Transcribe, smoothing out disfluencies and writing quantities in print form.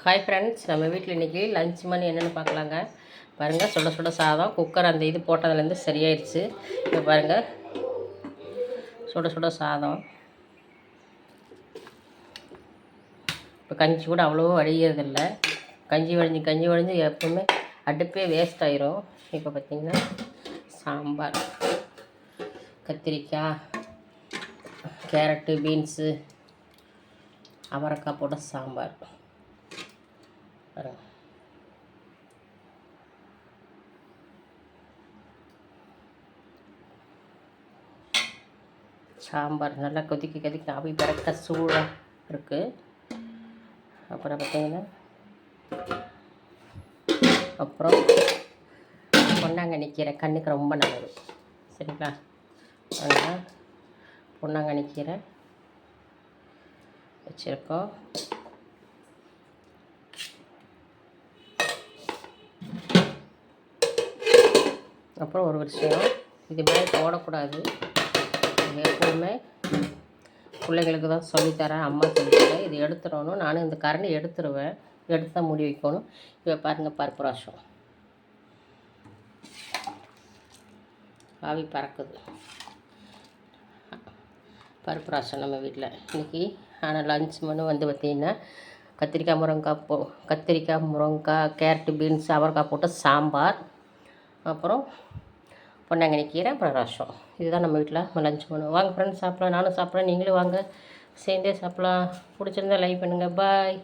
Hi friends, நம்ம வீட்டில் இன்றைக்கி லஞ்ச் மணி என்னென்னு பார்க்கலாங்க. பாருங்கள், சுட சுட சாதம். குக்கர் அந்த இது போட்டதுலேருந்து சரியாயிடுச்சு. இப்போ பாருங்கள், சுட சுட சாதம். இப்போ கஞ்சி கூட அவ்வளோ வடிகிறதில்ல. கஞ்சி வழிஞ்சு எப்போவுமே அடுப்பே வேஸ்ட் ஆயிரும். இப்போ பார்த்திங்கன்னா சாம்பார், கத்திரிக்காய், கேரட்டு, பீன்ஸு, அவரைக்காய் போட்ட சாம்பார். சாம்பார் நல்லா கொதிக்க ஆவி பறக்க சூடாக இருக்குது. அப்புறம் பார்த்திங்கன்னா பொன்னாங்கண்ணி கீரை கண்ணுக்கு ரொம்ப நல்லது, சரிங்களா? அதனால் பொன்னாங்கண்ணி கீரை வச்சுருக்கோம். அப்புறம் ஒரு விஷயம், இது மாதிரி போடக்கூடாது. எப்போவுமே பிள்ளைங்களுக்கு தான் சொல்லித்தரேன், அம்மா சொல்லித்தரேன். இது எடுத்துடணும். நானும் இந்த கரண்டி எடுத்துருவேன், எடுத்து தான் மூடி வைக்கணும். இப்போ பாருங்கள், பருப்பு ரசம் ஆவி பறக்குது. பருப்பு ரசம் நம்ம வீட்டில் இன்றைக்கி. ஆனால் லஞ்ச் மெனு வந்து பார்த்திங்கன்னா கத்திரிக்காய், முருங்கைக்காய், கேரட்டு, பீன்ஸ், அவரைக்காய் போட்டு சாம்பார், அப்புறம் பொன்னாங்கண்ணி கீரை, அப்புறம் ரசம். இதுதான் நம்ம வீட்டில் லஞ்ச் பண்ணுவோம். வாங்க ஃப்ரெண்ட்ஸ், சாப்பிட்லாம். நானும் சாப்பிட்றேன், நீங்களும் வாங்க சேர்ந்தே சாப்பிட்லாம். பிடிச்சிருந்தா லைக் பண்ணுங்கள். பாய்.